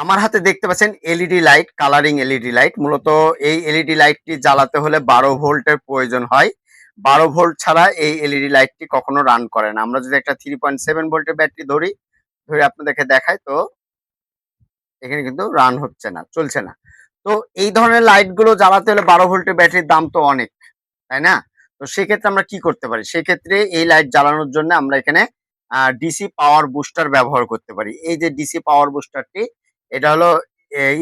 আমার হাতে দেখতে পাচ্ছেন LED light, colouring LED light. মূলত এই এলইডি লাইটটি জ্বালাতে হলে 12 ভোল্টের প্রয়োজন হয়। 12 ভোল্ট ছাড়া এই এলইডি লাইটটি কখনো রান করে না। আমরা যদি একটা 3.7 ভোল্টের ব্যাটারি ধরে আপনাদেরকে দেখাই, তো এখানে কিন্তু রান হচ্ছে না, চলছে না। তো এই ধরনের লাইট গুলো জ্বালাতে হলে 12 ভোল্টের ব্যাটারির দাম তো অনেক, তাই না? তো সেক্ষেত্রে আমরা কি করতে পারি? সেক্ষেত্রে এই লাইট জ্বালানোর জন্য আমরা এখানে ডিসি পাওয়ার বুস্টার ব্যবহার করতে পারি। এই যে ডিসি পাওয়ার বুস্টারটি, এটা হলো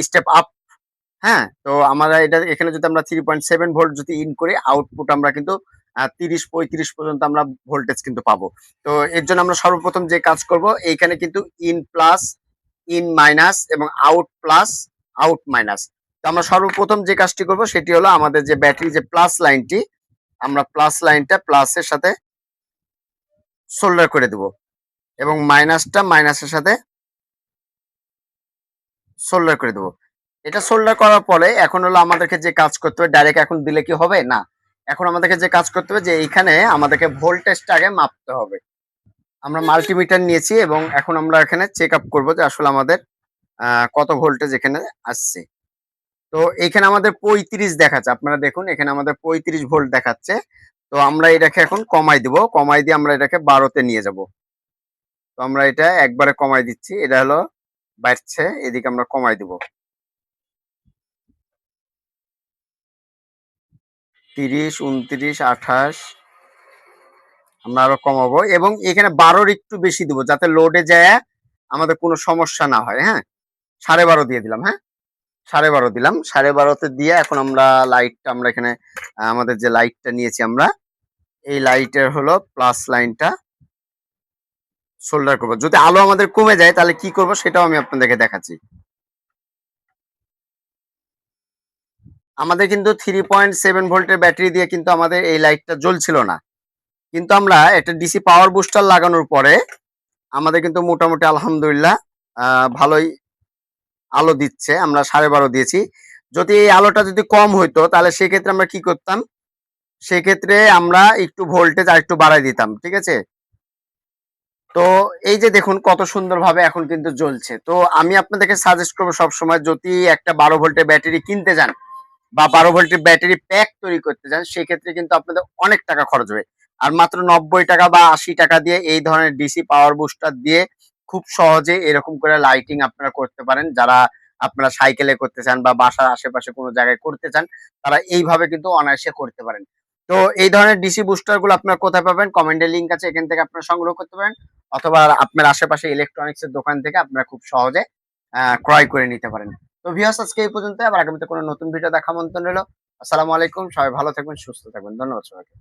স্টেপ আপ, হ্যাঁ? তো আমরা এটা এখানে যদি আমরা 3.7 ভোল্ট যদি ইন করি, আউটপুট আমরা কিন্তু 30-35 পর্যন্ত আমরা ভোল্টেজ কিন্তু পাবো। তো এর জন্য আমরা সর্বপ্রথম যে কাজ করব, এইখানে কিন্তু ইন প্লাস, ইন মাইনাস এবং আউট প্লাস, আউট মাইনাস। তো আমরা সর্বপ্রথম যে কাজটি করব সেটি হলো আমাদের যে ব্যাটারি যে প্লাস লাইনটি, আমরা প্লাস লাইনটা প্লাসের সাথে সোল্ডার করে দেব এবং মাইনাসটা মাইনাসের সাথে সোল্ডার করে দেব। এটা সোল্ডার করার পরে এখন হলো আমাদেরকে যে কাজ করতে হবে, ডাইরেক্ট এখন দিলে কি হবে? না। এখন আমাদেরকে যে কাজ করতে হবে যে এইখানে আমাদেরকে ভোল্টেজটা আগে মাপতে হবে। আমরা মাল্টিমিটার নিয়েছি এবং এখন আমরা এখানে চেক আপ করবো যে আসলে আমাদের কত ভোল্টেজ এখানে আসছে। তো এখানে আমাদের 35 দেখাচ্ছে। আপনারা দেখুন এখানে আমাদের 35 ভোল্ট দেখাচ্ছে। তো আমরা এটাকে এখন কমাই দিব। কমাই দিয়ে আমরা এটাকে 12 তে নিয়ে যাব। তো আমরা এটা একবারে কমাই দিচ্ছি। এটা হলো বাড়ছে, এদিকে আমরা কমাই দিব। 30, 29, 28, আমরা আরো কমাবো এবং এখানে 12-র একটু বেশি দিব যাতে লোডে যায় আমাদের কোনো সমস্যা না হয়, হ্যাঁ? 12.5 দিয়ে দিলাম, হ্যাঁ? 12.5 দিলাম। 12.5-তে দিয়ে এখন আমরা লাইটটা আমরা এখানে আমাদের যে লাইটটা নিয়েছি আমরা, এই লাইটের হলো প্লাস লাইনটা সোল্ডার করব। যদি আলো আমাদের কমে যায় তাহলে কি করব সেটাও আমি আপনাদেরকে দেখাচ্ছি। আমাদের কিন্তু 3.7 ভোল্টের ব্যাটারি দিয়ে কিন্তু আমাদের এই লাইটটা জ্বলছিল না। কিন্তু আমরা একটা ডিসি পাওয়ার বুস্টার লাগানোর পরে আমাদের কিন্তু মোটামুটি আলহামদুলিল্লাহ ভালোই আলো দিচ্ছে। আমরা 12.5 দিয়েছি। যদি এই আলোটা যদি কম হইতো তাহলে সেক্ষেত্রে আমরা কি করতাম? সেক্ষেত্রে আমরা একটু ভোল্টেজ আরেকটু বাড়ায় দিতাম। ঠিক আছে? তো এই যে দেখুন কত সুন্দরভাবে এখন কিন্তু জ্বলছে। তো আমি আপনাদেরকে সাজেস্ট করব সবসময় যদি একটা 12 ভোল্টের ব্যাটারি কিনতে যান বা 12 ভোল্টের ব্যাটারি প্যাক তৈরি করতে যান, সেক্ষেত্রে কিন্তু আপনাদের অনেক টাকা খরচ হবে। আর মাত্র 90 টাকা বা 80 টাকা দিয়ে এই ধরনের ডিসি পাওয়ার বুস্টার দিয়ে খুব সহজে এরকম করে লাইটিং আপনারা করতে পারেন। যারা আপনারা সাইকেলে করতে চান বা বাসার আশেপাশে কোনো জায়গায় করতে চান, তারা এইভাবে কিন্তু অনায়াসে করতে পারেন। তো এই ধরনের ডিসি বুস্টার গুলো আপনারা কোথায় পাবেন? কমেন্টে লিংক আছে, এখান থেকে আপনারা সংগ্রহ করতে পারেন। অথবা আপনার আশেপাশে ইলেকট্রনিক্স এর দোকান থেকে আপনারা খুব সহজে ক্রয় করে নিতে পারেন। তো ভিউয়ার্স আজকে এই পর্যন্ত, আবার আগামীতে কোনো নতুন ভিডিও দেখা আমন্ত্রণ রইলো। আসসালামু আলাইকুম। সবাই ভালো থাকবেন, সুস্থ থাকবেন। ধন্যবাদ সবাইকে।